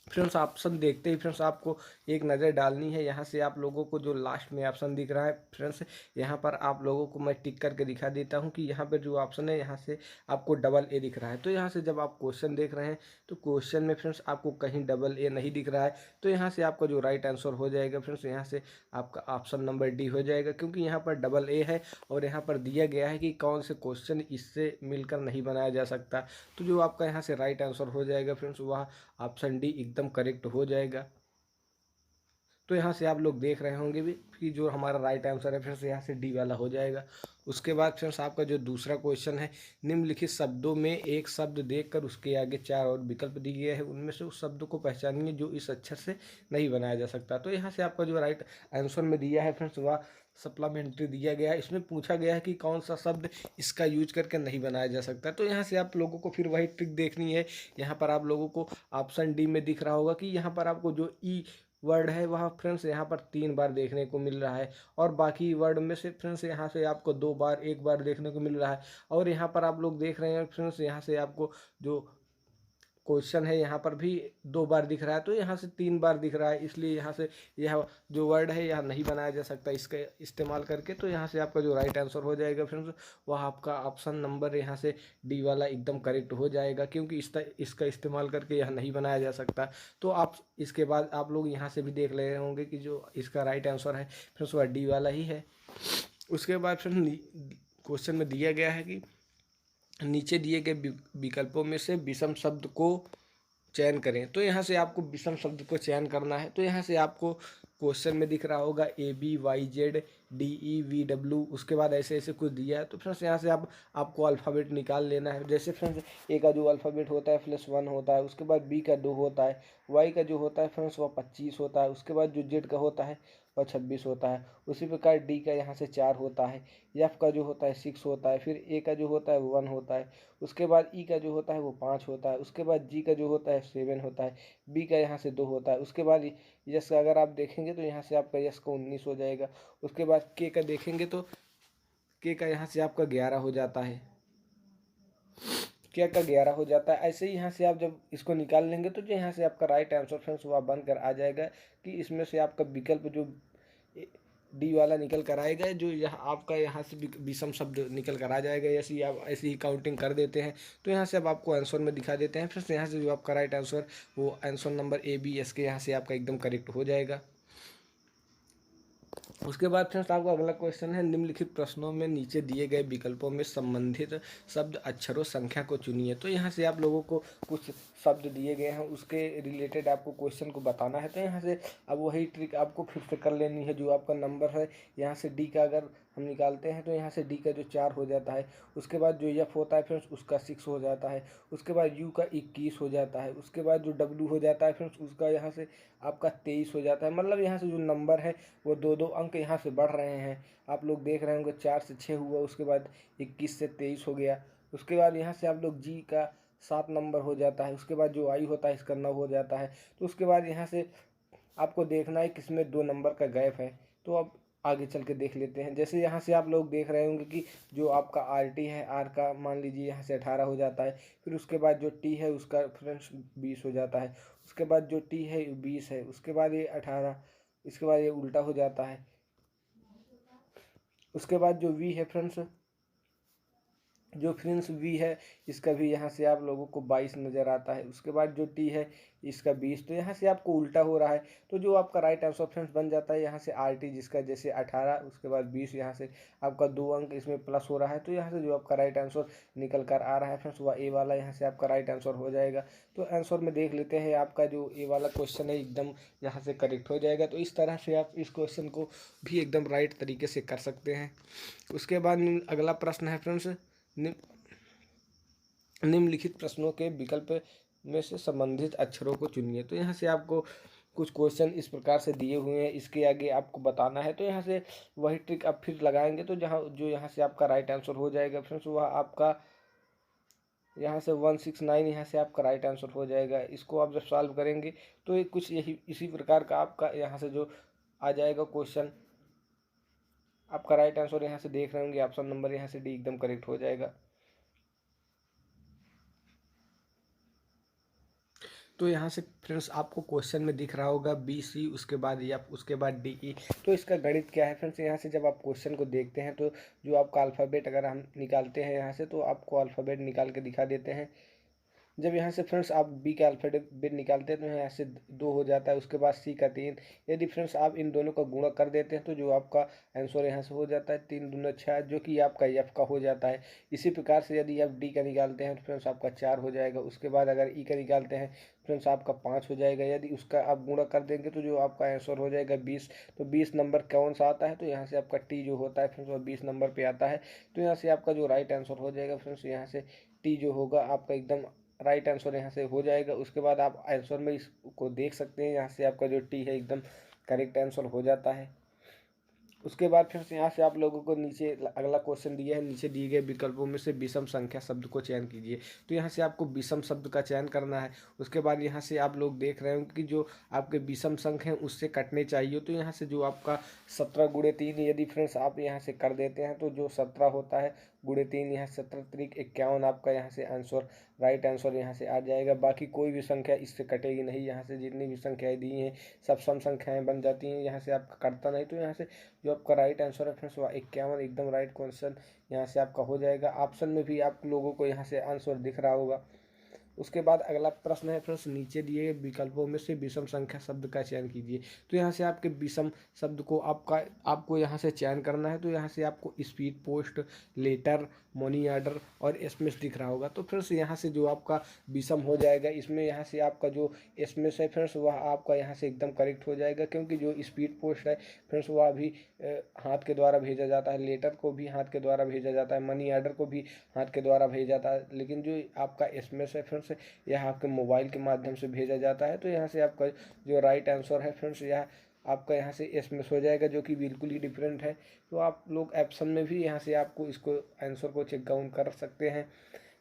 फ्रेंड्स ऑप्शन देखते ही फ्रेंड्स आपको एक नज़र डालनी है। यहाँ से आप लोगों को जो लास्ट में ऑप्शन दिख रहा है फ्रेंड्स, यहाँ पर आप लोगों को मैं टिक करके दिखा देता हूँ कि यहाँ पर जो ऑप्शन है यहाँ से आपको डबल ए दिख रहा है। तो यहाँ से जब आप क्वेश्चन देख रहे हैं तो क्वेश्चन में फ्रेंड्स आपको कहीं डबल ए नहीं दिख रहा है। तो यहाँ से आपका जो राइट आंसर हो जाएगा फ्रेंड्स, यहाँ से आपका ऑप्शन नंबर डी हो जाएगा, क्योंकि यहाँ पर डबल ए है और यहाँ पर दिया गया है कि कौन से क्वेश्चन इससे मिलकर नहीं बनाया जा सकता। तो जो आपका यहाँ से राइट आंसर हो जाएगा फ्रेंड्स वह ऑप्शन डी एकदम करेक्ट हो जाएगा। तो यहाँ से आप लोग देख रहे होंगे भी कि जो हमारा राइट आंसर है फिर से यहाँ से डी वाला हो जाएगा। उसके बाद फ्रेंड्स आपका जो दूसरा क्वेश्चन है, निम्नलिखित शब्दों में एक शब्द देखकर उसके आगे 4 और विकल्प दिए गए हैं, उनमें से उस शब्द को पहचानिए जो इस अक्षर से नहीं बनाया जा सकता। तो यहाँ से आपका जो राइट आंसर में दिया है फ्रेंड्स वह सप्लीमेंट्री दिया गया है। इसमें पूछा गया है कि कौन सा शब्द इसका यूज करके नहीं बनाया जा सकता। तो यहाँ से आप लोगों को फिर वही ट्रिक देखनी है। यहाँ पर आप लोगों को ऑप्शन डी में दिख रहा होगा कि यहाँ पर आपको जो ई वर्ड है वह फ्रेंड्स यहाँ पर 3 बार देखने को मिल रहा है, और बाकी वर्ड में से फ्रेंड्स यहाँ से आपको 2 बार 1 बार देखने को मिल रहा है। और यहाँ पर आप लोग देख रहे हैं फ्रेंड्स यहाँ से आपको जो क्वेश्चन है यहाँ पर भी 2 बार दिख रहा है, तो यहाँ से 3 बार दिख रहा है, इसलिए यहाँ से यह जो वर्ड है यह नहीं बनाया जा सकता इसका इस्तेमाल करके। तो यहाँ से आपका जो राइट आंसर हो जाएगा फ्रेंड्स वह आपका ऑप्शन नंबर यहाँ से डी वाला एकदम करेक्ट हो जाएगा, क्योंकि इसका इस्तेमाल करके यह नहीं बनाया जा सकता। तो आप इसके बाद आप लोग यहाँ से भी देख ले रहे होंगे कि जो इसका राइट आंसर है फ्रेंड्स वह डी वाला ही है। उसके बाद फ्रेंड्स क्वेश्चन में दिया गया है कि नीचे दिए गए विकल्पों में से विषम शब्द को चयन करें। तो यहाँ से आपको विषम शब्द को चयन करना है। तो यहाँ से आपको क्वेश्चन में दिख रहा होगा ABYZDEVW, उसके बाद ऐसे ऐसे कुछ दिया है। तो फ्रेंड्स यहाँ से आपको अल्फ़ाबेट निकाल लेना है। जैसे फ्रेंड्स ए का जो अल्फ़ाबेट होता है +1 होता है, उसके बाद बी का 2 होता है, वाई का जो होता है फ्रेंड्स वह 25 होता है, उसके बाद जो जेड का होता है वह 26 होता है। उसी प्रकार डी का यहाँ से 4 होता है, एफ का जो होता है 6 होता है, फिर ए का जो होता है वो 1 होता है, उसके बाद ई का जो होता है वो 5 होता है, उसके बाद जी का जो होता है 7 होता है, बी का यहाँ से 2 होता है, उसके बाद यस का अगर आप देखेंगे तो यहाँ से आपका यस का 19 हो जाएगा। उसके बाद के का देखेंगे तो के का यहाँ से आपका 11 हो जाता है, क्या का 11 हो जाता है। ऐसे ही यहाँ से आप जब इसको निकाल लेंगे तो जो यहाँ से आपका राइट आंसर फ्रेंड्स वह बनकर आ जाएगा कि इसमें से आपका विकल्प जो डी वाला निकल कर आएगा, जो यहाँ आपका यहाँ से विषम शब्द निकल कर आ जाएगा। ऐसे ही आप ऐसे ही काउंटिंग कर देते हैं। तो यहाँ से अब आपको आंसर में दिखा देते हैं फ्रेंड्स, यहाँ से जो आपका राइट आंसर वो आंसर नंबर ABS के यहाँ से आपका एकदम करेक्ट हो जाएगा। उसके बाद फ्रेंड्स आपका अगला क्वेश्चन है, निम्नलिखित प्रश्नों में नीचे दिए गए विकल्पों में संबंधित शब्द अक्षरों संख्या को चुनिए। तो यहाँ से आप लोगों को कुछ शब्द दिए गए हैं, उसके रिलेटेड आपको क्वेश्चन को बताना है। तो यहाँ से अब वही ट्रिक आपको फिर से कर लेनी है। जो आपका नंबर है, यहाँ से डी का अगर हम निकालते हैं तो यहाँ से डी का जो 4 हो जाता है। उसके बाद जो एफ होता है फ्रेंड्स उसका 6 हो जाता है। उसके बाद यू का 21 हो जाता है। उसके बाद जो डब्ल्यू हो जाता है फ्रेंड्स उसका यहाँ से आपका 23 हो जाता है। मतलब यहाँ से जो नंबर है वो 2-2 अंक यहाँ से बढ़ रहे हैं। आप लोग देख रहे होंगे 4 से 6 हुआ, उसके बाद 21 से 23 हो गया। उसके बाद यहाँ से आप लोग जी का 7 नंबर हो जाता है। उसके बाद जो आई होता है इसका 9 हो जाता है। तो उसके बाद यहाँ से आपको देखना है किसमें 2 नंबर का गैप है। तो अब आगे चल के देख लेते हैं। जैसे यहाँ से आप लोग देख रहे होंगे कि जो आपका आर टी है, आर का मान लीजिए यहाँ से 18 हो जाता है। फिर उसके बाद जो टी है उसका फ्रेंड्स 20 हो जाता है। उसके बाद जो टी है 20 है। उसके बाद ये 18, इसके बाद ये उल्टा हो जाता है। उसके बाद जो वी है फ्रेंड्स, जो फ्रेंड्स वी है इसका भी यहाँ से आप लोगों को 22 नज़र आता है। उसके बाद जो टी है इसका 20। तो यहाँ से आपको उल्टा हो रहा है। तो जो आपका राइट आंसर फ्रेंड्स बन जाता है यहाँ से आर टी, जिसका जैसे 18 उसके बाद 20, यहाँ से आपका 2 अंक इसमें प्लस हो रहा है। तो यहाँ से जो आपका राइट आंसर निकल कर आ रहा है फ्रेंड्स वह ए वाला यहाँ से आपका राइट आंसर हो जाएगा। तो आंसर में देख लेते हैं, आपका जो ए वाला क्वेश्चन है एकदम यहाँ से करेक्ट हो जाएगा। तो इस तरह से आप इस क्वेश्चन को भी एकदम राइट तरीके से कर सकते हैं। उसके बाद अगला प्रश्न है फ्रेंड्स, निम्नलिखित प्रश्नों के विकल्प में से संबंधित अक्षरों को चुनिए। तो यहाँ से आपको कुछ क्वेश्चन इस प्रकार से दिए हुए हैं, इसके आगे आपको बताना है। तो यहाँ से वही ट्रिक आप फिर लगाएंगे तो यहाँ से आपका राइट आंसर हो जाएगा फ्रेंड्स, वह आपका यहाँ से 169 यहाँ से आपका राइट आंसर हो जाएगा। इसको आप जब सॉल्व करेंगे तो ये कुछ यही इसी प्रकार का आपका यहाँ से जो आ जाएगा क्वेश्चन। आपका राइट आंसर यहाँ से देख रहे होंगे, ऑप्शन नंबर यहाँ से डी एकदम करेक्ट हो जाएगा। तो यहाँ से फ्रेंड्स आपको क्वेश्चन में दिख रहा होगा बी सी, उसके बाद एफ, उसके बाद डी ई। तो इसका गणित क्या है फ्रेंड्स, यहाँ से जब आप क्वेश्चन को देखते हैं तो जो आपका अल्फ़ाबेट अगर हम निकालते हैं यहाँ से, तो आपको अल्फ़ाबेट निकाल के दिखा देते हैं। जब यहाँ से फ्रेंड्स आप बी का अल्फ़ाबेट निकालते हैं तो यहाँ से 2 हो जाता है। उसके बाद सी का 3। यदि फ्रेंड्स आप इन दोनों का गुणा कर देते हैं तो जो आपका आंसर यहाँ से हो जाता है 3 दूना 6, जो कि आपका एफ का हो जाता है। इसी प्रकार से यदि आप डी का निकालते हैं तो फ्रेंड्स आपका 4 हो जाएगा। उसके बाद अगर ई का निकालते हैं फ्रेंड्स आपका 5 हो जाएगा। यदि उसका आप गुणा कर देंगे तो जो आपका आंसर हो जाएगा 20। तो 20 नंबर कौन सा आता है, तो यहाँ से आपका टी जो होता है फ्रेंड्स वो 20 नंबर पे आता है। तो यहाँ से आपका जो राइट आंसर हो जाएगा फ्रेंड्स, यहाँ से टी जो होगा आपका एकदम राइट आंसर यहाँ से हो जाएगा। उसके बाद आप आंसर में इसको देख सकते हैं, यहाँ से आपका जो टी है एकदम करेक्ट आंसर हो जाता है। उसके बाद फिर से यहाँ से आप लोगों को नीचे अगला क्वेश्चन दिया है, नीचे दिए गए विकल्पों में से विषम संख्या शब्द को चयन कीजिए। तो यहाँ से आपको विषम शब्द का चयन करना है। उसके बाद यहाँ से आप लोग देख रहे होंगे कि जो आपके विषम संख्या हैं उससे कटने चाहिए। तो यहाँ से जो आपका 17 × 3, यदि फ्रेंड्स आप यहाँ से कर देते हैं तो जो 17 होता है ×3, यहाँ 17 × 51 आपका यहाँ से आंसर राइट आंसर यहाँ से आ जाएगा। बाकी कोई भी संख्या इससे कटेगी नहीं। यहाँ से जितनी भी संख्याएँ दी हैं सब सम संख्याएँ बन जाती हैं। यहाँ से आपका कटता नहीं। तो यहाँ से जो आपका राइट आंसर है फ्रेंड्स वह 51 एकदम राइट क्वेश्चन यहाँ से आपका हो जाएगा। ऑप्शन में भी आप लोगों को यहाँ से आंसर दिख रहा होगा। उसके बाद अगला प्रश्न है फ्रेंड्स, नीचे दिए गए विकल्पों में से विषम संख्या शब्द का चयन कीजिए। तो यहाँ से आपके विषम शब्द को आपको यहाँ से चयन करना है। तो यहाँ से आपको speed post, letter, money order और एसएमएस दिख रहा होगा। तो फ्रेंड्स यहाँ से जो आपका विषम हो जाएगा, इसमें यहाँ से आपका जो एसएमएस है फ्रेंड्स वह आपका यहाँ से एकदम करेक्ट हो जाएगा, क्योंकि जो स्पीड पोस्ट है फ्रेंड्स वह भी हाथ के द्वारा भेजा जाता है, लेटर को भी हाथ के द्वारा भेजा जाता है, मनी ऑर्डर को भी हाथ के द्वारा भेजा जाता है। लेकिन जो आपका एसएमएस है फ्रेंड्स यह आपके मोबाइल के माध्यम से भेजा जाता है। तो यहाँ से आपका जो राइट आंसर है फ्रेंड्स यह आपका यहाँ से एसएमएस हो जाएगा, जो कि बिल्कुल ही डिफरेंट है। तो आप लोग ऑप्शन में भी यहाँ से आपको इसको आंसर को चेक डाउन कर सकते हैं।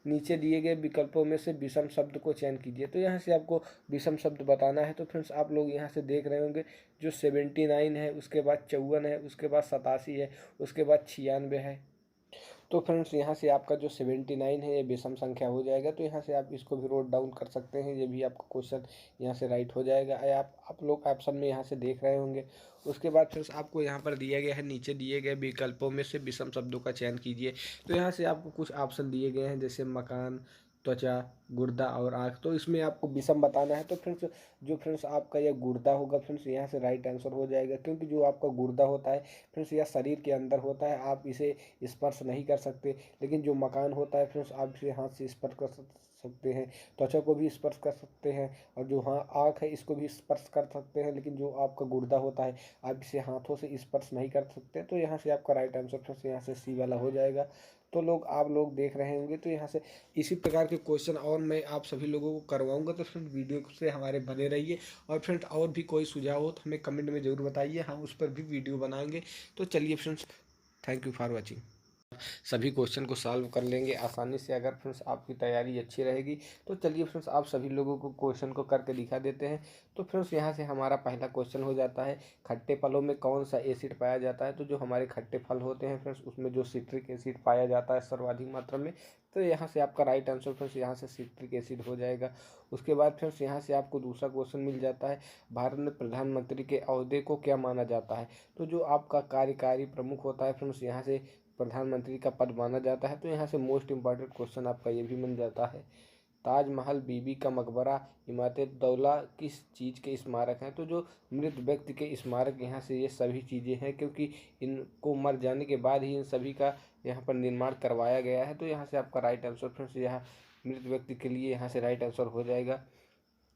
नीचे दिए गए विकल्पों में से विषम शब्द को चयन कीजिए। तो यहाँ से आपको विषम शब्द बताना है। तो फ्रेंड्स आप लोग यहाँ से देख रहे होंगे जो 79 है, उसके बाद 54 है, उसके बाद 87 है, उसके बाद 96 है। तो फ्रेंड्स यहाँ से आपका जो 79 है ये विषम संख्या हो जाएगा। तो यहाँ से आप इसको भी नोट डाउन कर सकते हैं। ये भी आपका क्वेश्चन यहाँ से राइट हो जाएगा। आप लोग ऑप्शन में यहाँ से देख रहे होंगे। उसके बाद फ्रेंड्स आपको यहाँ पर दिया गया है, नीचे दिए गए विकल्पों में से विषम शब्दों का चयन कीजिए। तो यहाँ से आपको कुछ ऑप्शन दिए गए हैं, जैसे मकान, त्वचा, गुर्दा और आँख। तो इसमें आपको विषम बताना है। तो फ्रेंड्स जो फ्रेंड्स आपका यह गुर्दा होगा फ्रेंड्स, यहाँ से राइट आंसर हो जाएगा, क्योंकि जो आपका गुर्दा होता है फ्रेंड्स यह शरीर के अंदर होता है, आप इसे स्पर्श नहीं कर सकते। लेकिन जो मकान होता है फ्रेंड्स आप इसे हाथ से स्पर्श कर सकते हैं, त्वचा को भी स्पर्श कर सकते हैं, और जो हाँ आँख है इसको भी स्पर्श कर सकते हैं। लेकिन जो आपका गुर्दा होता है आप इसे हाथों से स्पर्श नहीं कर सकते। तो यहाँ से आपका राइट आंसर फ्रेंड्स यहाँ से सी वाला हो जाएगा। तो आप लोग देख रहे होंगे, तो यहाँ से इसी प्रकार के क्वेश्चन और मैं आप सभी लोगों को करवाऊंगा। तो फ्रेंड वीडियो से हमारे बने रहिए, और फ्रेंड और भी कोई सुझाव हो तो हमें कमेंट में ज़रूर बताइए, हम उस पर भी वीडियो बनाएंगे। तो चलिए friends, thank you for watching. सभी क्वेश्चन को सॉल्व कर लेंगे आसानी से, अगर फ्रेंड्स आपकी तैयारी अच्छी रहेगी। तो चलिए फ्रेंड्स, आप सभी लोगों को क्वेश्चन को करके दिखा देते हैं। तो फ्रेंड्स यहाँ से हमारा पहला क्वेश्चन हो जाता है, खट्टे फलों में कौन सा एसिड पाया जाता है। तो जो हमारे खट्टे फल होते हैं फ्रेंड्स उसमें जो सिट्रिक एसिड पाया जाता है सर्वाधिक मात्रा में। तो यहाँ से आपका राइट आंसर फ्रेंड्स यहाँ से सिट्रिक एसिड हो जाएगा। उसके बाद फ्रेंड्स यहाँ से आपको दूसरा क्वेश्चन मिल जाता है, भारत में प्रधानमंत्री के ओहदे को क्या माना जाता है। तो जो आपका कार्यकारी प्रमुख होता है फ्रेंड्स यहाँ से प्रधानमंत्री का पद माना जाता है। तो यहाँ से मोस्ट इम्पॉर्टेंट क्वेश्चन आपका ये भी बन जाता है, ताजमहल, बीबी का मकबरा, इमारत दौला किस चीज़ के स्मारक हैं। तो जो मृत व्यक्ति के स्मारक यहाँ से ये सभी चीज़ें हैं, क्योंकि इनको मर जाने के बाद ही इन सभी का यहाँ पर निर्माण करवाया गया है। तो यहाँ से आपका राइट आंसर फ्रेंड्स यहाँ मृत व्यक्ति के लिए यहाँ से राइट आंसर हो जाएगा।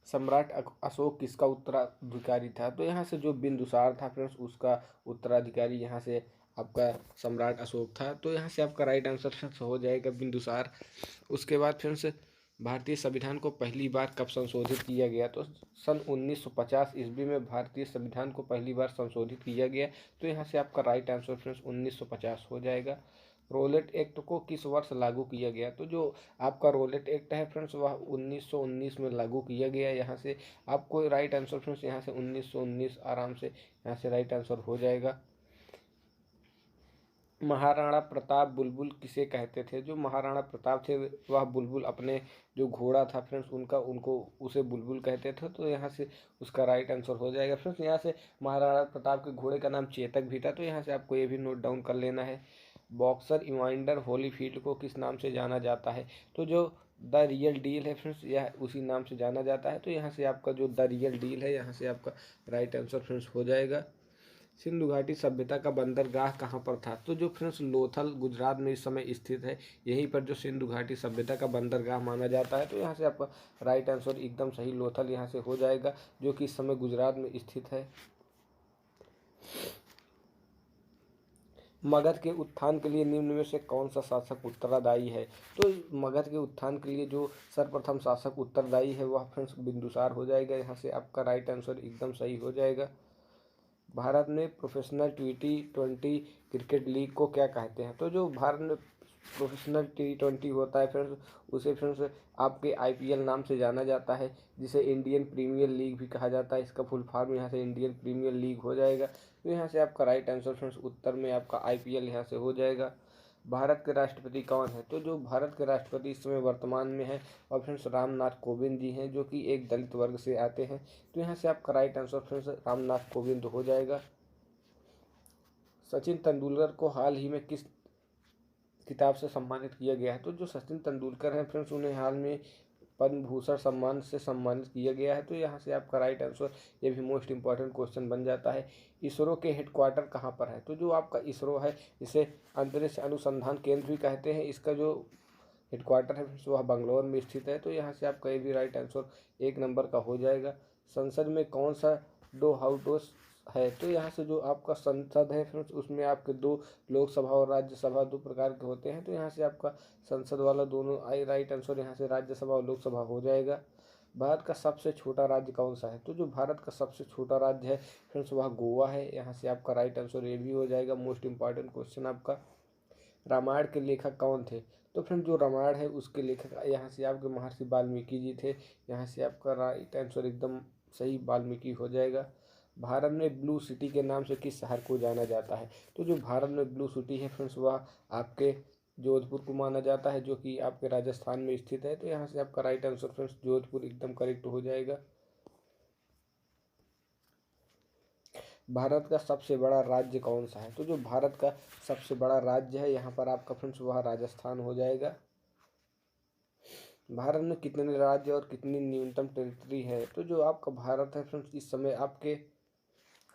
सम्राट अशोक किसका उत्तराधिकारी था। तो यहाँ से जो बिंदुसार था फ्रेंड्स उसका उत्तराधिकारी यहाँ से आपका सम्राट अशोक था। तो यहाँ से आपका राइट आंसर फ्रेंड्स हो जाएगा बिंदुसार। उसके बाद फ्रेंड्स भारतीय संविधान को पहली बार कब संशोधित किया गया। तो सन 1950 ईस्वी में भारतीय संविधान को पहली बार संशोधित किया गया। तो यहाँ से आपका राइट आंसर फ्रेंड्स 1950 हो जाएगा। रोलेट एक्ट को किस वर्ष लागू किया गया। तो जो आपका रोलेट एक्ट है फ्रेंड्स वह 1919 में लागू किया गया। यहाँ से आपको राइट आंसर फ्रेंड्स यहाँ से 1919 आराम से यहाँ से राइट आंसर हो जाएगा। महाराणा प्रताप बुलबुल किसे कहते थे। जो महाराणा प्रताप थे वह बुलबुल अपने जो घोड़ा था फ्रेंड्स उनको उसे बुलबुल कहते थे। तो यहाँ से उसका राइट आंसर हो जाएगा फ्रेंड्स। यहाँ से महाराणा प्रताप के घोड़े का नाम चेतक भी था। तो यहाँ से आपको ये भी नोट डाउन कर लेना है। बॉक्सर इवांडर होलीफील्ड को किस नाम से जाना जाता है। तो जो द रियल डील है फ्रेंड्स यह उसी नाम से जाना जाता है। तो यहाँ से आपका जो द रियल डील है यहाँ से आपका राइट आंसर फ्रेंड्स हो जाएगा। सिंधु घाटी सभ्यता का बंदरगाह कहाँ पर था। तो जो फ्रेंड्स लोथल गुजरात में इस समय स्थित है, यहीं पर जो सिंधु घाटी सभ्यता का बंदरगाह माना जाता है। तो यहाँ से आपका राइट आंसर एकदम सही लोथल यहाँ से हो जाएगा, जो कि इस समय गुजरात में स्थित है। मगध के उत्थान के लिए निम्न में से कौन सा शासक उत्तरदायी है। तो मगध के उत्थान के लिए जो सर्वप्रथम शासक उत्तरदायी है वह फ्रेंड्स बिंदुसार हो जाएगा। यहाँ से आपका राइट आंसर एकदम सही हो जाएगा। भारत में प्रोफेशनल T20 क्रिकेट लीग को क्या कहते हैं। तो जो भारत में प्रोफेशनल T20 होता है फ्रेंड्स उसे फ्रेंड्स आपके IPL नाम से जाना जाता है, जिसे इंडियन प्रीमियर लीग भी कहा जाता है। इसका फुल फॉर्म यहाँ से इंडियन प्रीमियर लीग हो जाएगा। तो यहाँ से आपका राइट आंसर फ्रेंड्स उत्तर में आपका IPL यहाँ से हो जाएगा। भारत के राष्ट्रपति कौन है। तो जो भारत के राष्ट्रपति इस समय वर्तमान में है और फ्रेंड्स रामनाथ कोविंद जी हैं, जो कि एक दलित वर्ग से आते हैं। तो यहाँ से आपका right answer friends Ramnath Kovind हो जाएगा। सचिन तेंदुलकर को हाल ही में किस किताब से सम्मानित किया गया है। तो जो सचिन तेंदुलकर हैं फ्रेंड्स उन्हें हाल में पद्म भूषण सम्मान से सम्मानित किया गया है। तो यहाँ से आपका राइट आंसर ये भी मोस्ट इंपॉर्टेंट क्वेश्चन बन जाता है। इसरो के हेडक्वार्टर कहाँ पर है। तो जो आपका इसरो है इसे अंतरिक्ष अनुसंधान केंद्र भी कहते हैं। इसका जो हेडक्वार्टर है वह बंगलौर में स्थित है। तो यहाँ से आपका ये भी राइट आंसर एक नंबर का हो जाएगा। संसद में कौन सा दो हाउस है। तो यहाँ से जो आपका संसद है फ्रेंड्स उसमें आपके दो लोकसभा और राज्यसभा दो प्रकार के होते हैं। तो यहाँ से आपका संसद वाला दोनों राइट आंसर यहाँ से राज्यसभा और लोकसभा हो जाएगा। भारत का सबसे छोटा राज्य कौन सा है। तो जो भारत का सबसे छोटा राज्य है फ्रेंड्स वह गोवा है। यहाँ से आपका राइट आंसर ये भी हो जाएगा। मोस्ट इंपॉर्टेंट क्वेश्चन आपका, रामायण के लेखक कौन थे। तो फ्रेंड जो रामायण है उसके लेखक यहाँ से आपके महर्षि वाल्मीकि जी थे। यहाँ से आपका राइट आंसर एकदम सही वाल्मीकि हो जाएगा। भारत में ब्लू सिटी के नाम से किस शहर को जाना जाता है। तो जो भारत में ब्लू सिटी है फ्रेंड्स वह आपके जोधपुर को माना जाता है, जो कि आपके राजस्थान में स्थित है। तो यहाँ से आपका राइट आंसर फ्रेंड्स जोधपुर एकदम करेक्ट हो जाएगा। भारत का सबसे बड़ा राज्य कौन सा है। तो जो भारत का सबसे बड़ा राज्य है यहाँ पर आपका फ्रेंड्स वह राजस्थान हो जाएगा। भारत में कितने राज्य और कितनी न्यूनतम टेरिटरी है? तो जो आपका भारत है फ्रेंड्स, इस समय आपके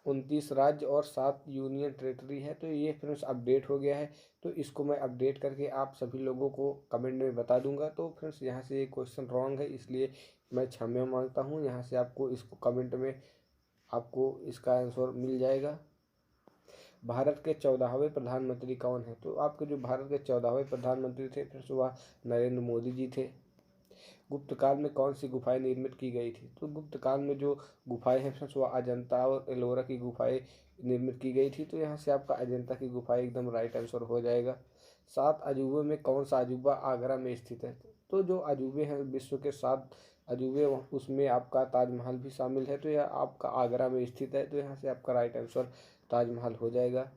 29 राज्य और 7 यूनियन टेरिटरी है। तो ये फ्रेंड्स अपडेट हो गया है, तो इसको मैं अपडेट करके आप सभी लोगों को कमेंट में बता दूंगा। तो फ्रेंड्स यहाँ से ये क्वेश्चन रॉन्ग है, इसलिए मैं क्षमा मांगता हूँ। यहाँ से आपको इसको कमेंट में आपको इसका आंसर मिल जाएगा। भारत के 14वें प्रधानमंत्री कौन है? तो आपके जो भारत के 14वें प्रधानमंत्री थे फ्रेंड्स, वह नरेंद्र मोदी जी थे। गुप्त काल में कौन सी गुफाएं निर्मित की गई थी? तो गुप्त काल में जो गुफाएं हैं फ्रेंड्स, वह अजंता और एलोरा की गुफाएं निर्मित की गई थी। तो यहाँ से आपका अजंता की गुफाएं एकदम राइट आंसर हो जाएगा। 7 अजूबों में कौन सा अजूबा आगरा में स्थित है? तो जो अजूबे हैं विश्व के 7 अजूबे, उसमें आपका ताजमहल भी शामिल है। तो यह आपका आगरा में स्थित है। तो यहाँ से आपका राइट आंसर ताजमहल हो जाएगा।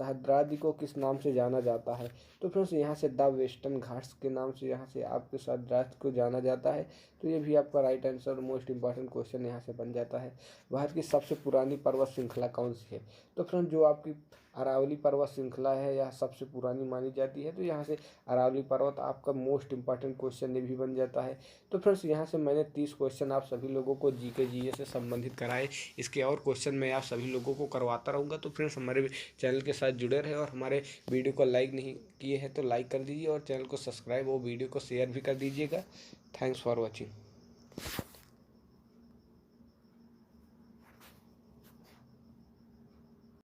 शहदादी को किस नाम से जाना जाता है? तो फ्रेंड्स यहाँ से द वेस्टर्न घाट्स के नाम से यहाँ से आपके शहदाद को जाना जाता है। तो ये भी आपका right answer, most important question यहाँ से बन जाता है। भारत की सबसे पुरानी पर्वत श्रृंखला कौन सी है? तो फ्रेंड्स जो आपकी अरावली पर्वत श्रृंखला है, यह सबसे पुरानी मानी जाती है। तो यहाँ से अरावली पर्वत आपका मोस्ट इंपॉर्टेंट क्वेश्चन ये भी बन जाता है। तो फ्रेंड्स यहाँ से मैंने 30 क्वेश्चन आप सभी लोगों को जीके जीए से संबंधित कराए। इसके और क्वेश्चन मैं आप सभी लोगों को करवाता रहूँगा। तो फ्रेंड्स हमारे चैनल के साथ जुड़े रहे, और हमारे वीडियो को लाइक नहीं किए हैं तो लाइक कर दीजिए, और चैनल को सब्सक्राइब और वीडियो को शेयर भी कर दीजिएगा। Thanks for watching.